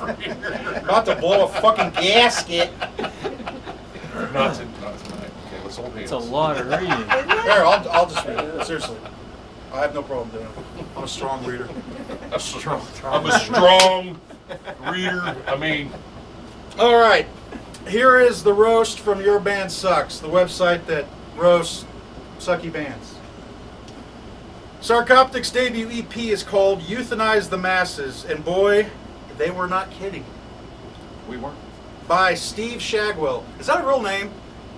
About to blow a fucking gasket. Not tonight. Okay, let's hold hands. It's a lot of reading. Here, I'll just read it. Seriously. I have no problem doing it. I'm a strong reader. I'm a strong reader. I mean, All right. Here is the roast from Your Band Sucks, the website that roasts sucky bands. Sarcoptic's debut EP is called Euthanize the Masses, and boy, they were not kidding. we weren't. By Steve Shagwell. Is that a real name?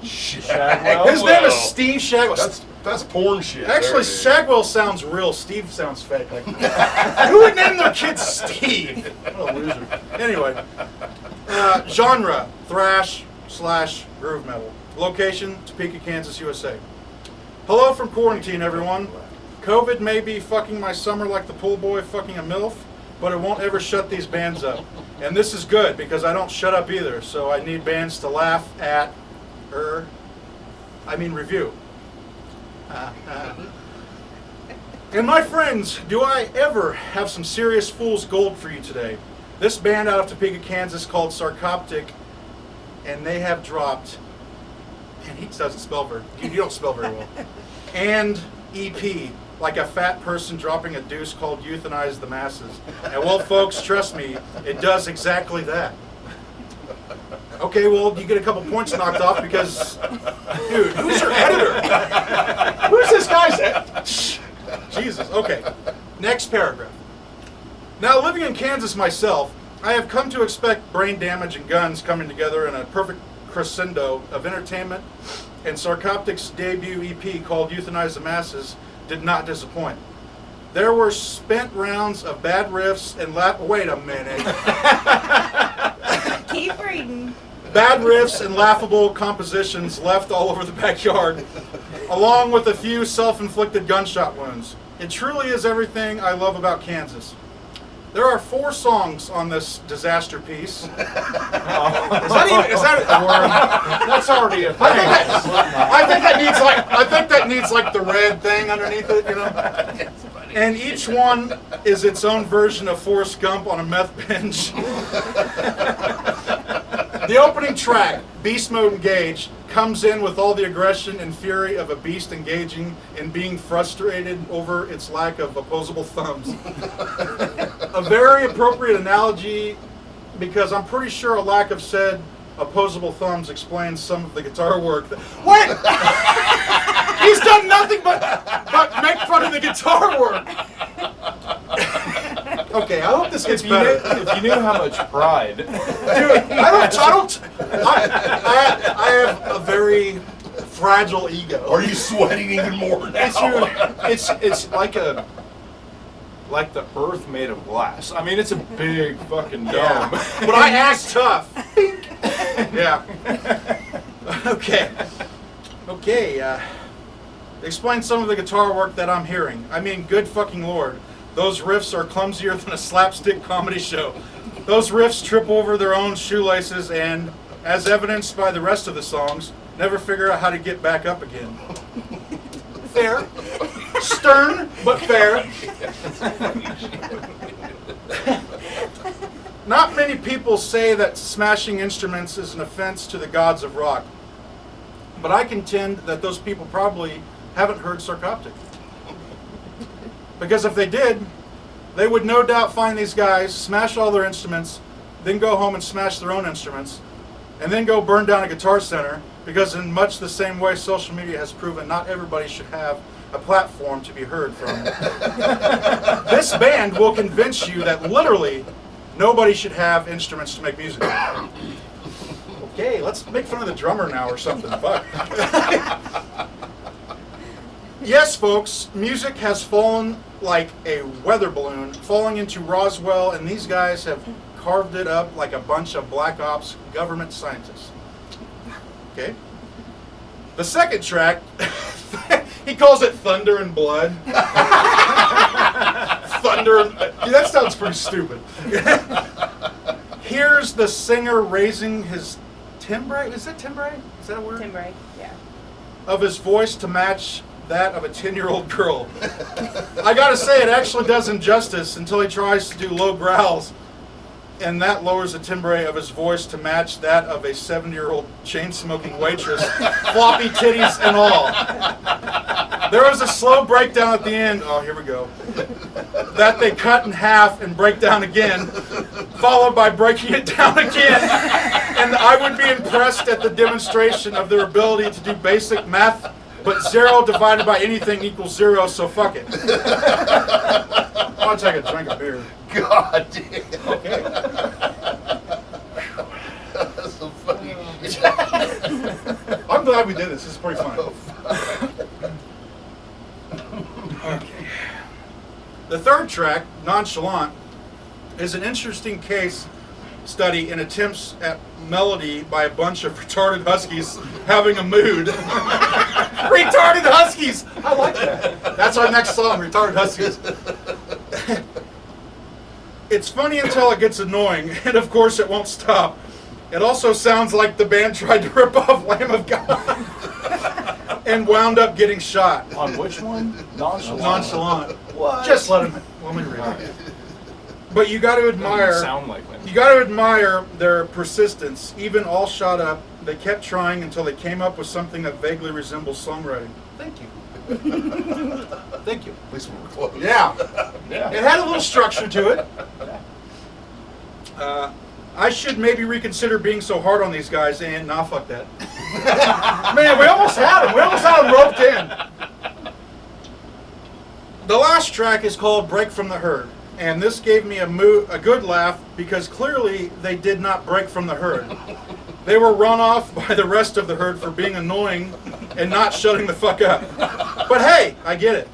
Shagwell? His name is Steve Shagwell. That's porn shit. Actually, There it is. Shagwell sounds real. Steve sounds fake. Like, who would name their kid Steve? What a loser. Anyway, genre, thrash/groove metal. Location, Topeka, Kansas, USA. Hello from quarantine, everyone. COVID may be fucking my summer like the pool boy fucking a MILF, but it won't ever shut these bands up. And this is good, because I don't shut up either, so I need bands to laugh at, review. And my friends, do I ever have some serious fool's gold for you today? This band out of Topeka, Kansas called Sarcoptic, and they have dropped, and he doesn't spell very, you don't spell very well, and EP, like a fat person dropping a deuce called Euthanize the Masses. And well, folks, trust me, it does exactly that. Okay, well, you get a couple points knocked off because, dude, who's your editor? Who's this guy's editor? Jesus, okay. Next paragraph. Now, living in Kansas myself, I have come to expect brain damage and guns coming together in a perfect crescendo of entertainment, and Sarcoptic's debut EP called Euthanize the Masses did not disappoint. There were spent rounds of bad riffs and wait a minute. Keep reading. Bad riffs and laughable compositions left all over the backyard, along with a few self-inflicted gunshot wounds. It truly is everything I love about Kansas. There are 4 songs on this disaster piece. Is that a word? That's already a thing. I think that needs like the red thing underneath it, you know? And each one is its own version of Forrest Gump on a meth binge. The opening track, Beast Mode Engaged, comes in with all the aggression and fury of a beast engaging and being frustrated over its lack of opposable thumbs. A very appropriate analogy because I'm pretty sure a lack of said opposable thumbs explains some of the guitar work. Wait! He's done nothing but make fun of the guitar work. Okay, I hope this gets better. If you knew how much pride. Dude, I have a very fragile ego. Are you sweating even more now? It's like the earth made of glass. I mean, it's a big fucking dome. Yeah. But I act tough. Yeah. Okay. Explain some of the guitar work that I'm hearing. I mean, good fucking lord. Those riffs are clumsier than a slapstick comedy show. Those riffs trip over their own shoelaces and, as evidenced by the rest of the songs, never figure out how to get back up again. Fair. Stern, but fair. Not many people say that smashing instruments is an offense to the gods of rock, but I contend that those people probably haven't heard Sarcoptic. Because if they did, they would no doubt find these guys, smash all their instruments, then go home and smash their own instruments, and then go burn down a guitar center, because in much the same way social media has proven not everybody should have a platform to be heard from. This band will convince you that literally nobody should have instruments to make music. Okay, let's make fun of the drummer now or something. Fuck. Yes, folks, music has fallen like a weather balloon, falling into Roswell, and these guys have carved it up like a bunch of black ops government scientists. Okay? The second track, he calls it Thunder and Blood. Thunder, that sounds pretty stupid. Here's the singer raising his timbre, is that timbre? Is that a word? Timbre, yeah. Of his voice to match that of a 10-year-old girl. I gotta say, it actually does injustice until he tries to do low growls. and that lowers the timbre of his voice to match that of a 70-year-old chain-smoking waitress, floppy titties and all. There was a slow breakdown at the end, oh, here we go, that they cut in half and break down again, followed by breaking it down again, and I would be impressed at the demonstration of their ability to do basic math, but 0 divided by anything equals 0, so fuck it. I'll take a drink of beer. God damn. Okay. That's some funny shit. I'm glad we did this. This is pretty fun. Okay. The third track, Nonchalant, is an interesting case study in attempts at melody by a bunch of retarded huskies having a mood. Retarded huskies! I like that. That's our next song, Retarded Huskies. It's funny until it gets annoying, and of course it won't stop. It also sounds like the band tried to rip off Lamb of God and wound up getting shot. On which one? Nonchalant. Nonchalant. What? Just let me read it. But you got to admire. Doesn't sound like Lamb. You got to admire their persistence. Even all shot up, they kept trying until they came up with something that vaguely resembles songwriting. Thank you. Thank you. At least we were close. Yeah. Yeah. It had a little structure to it. I should maybe reconsider being so hard on these guys, and nah, fuck that. Man, we almost had them. We almost had them roped in. The last track is called Break from the Herd, and this gave me a good laugh because clearly they did not break from the herd. They were run off by the rest of the herd for being annoying and not shutting the fuck up. But hey, I get it.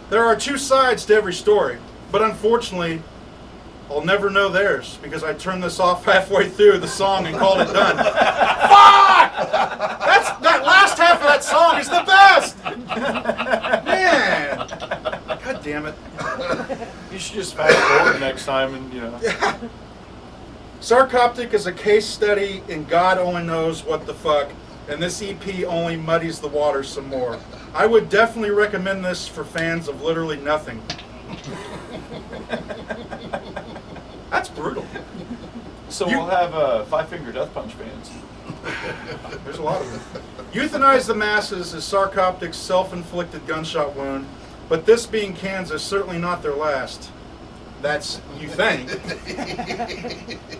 There are two sides to every story, but unfortunately, I'll never know theirs because I turned this off halfway through the song and called it done. Fuck! That last half of that song is the best! Man! God damn it. You should just fast forward next time and, you know. Sarcoptic is a case study in God only knows what the fuck, and this EP only muddies the water some more. I would definitely recommend this for fans of literally nothing. That's brutal. So You- we'll have Five Finger Death Punch fans. There's a lot of them. Euthanize the Masses is Sarcoptic's self-inflicted gunshot wound, but this being Kansas, certainly not their last. That's, you think.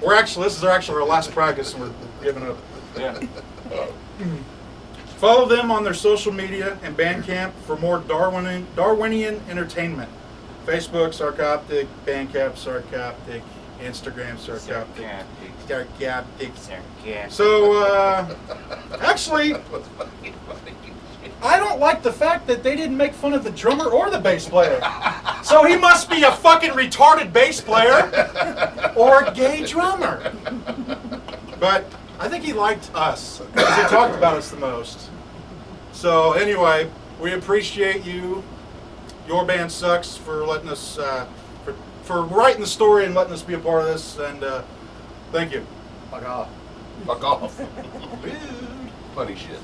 This is actually our last practice and we're giving up. Yeah. Follow them on their social media and Bandcamp for more Darwinian entertainment. Facebook, Sarcoptic, Bandcamp, Sarcoptic, Instagram, Sarcoptic. Sarcoptic. So, actually, I don't like the fact that they didn't make fun of the drummer or the bass player. So he must be a fucking retarded bass player or a gay drummer. But I think he liked us because he talked about us the most. So anyway, we appreciate you. Your band sucks for letting us, for writing the story and letting us be a part of this. And thank you. Fuck off. Fuck off. Funny shit.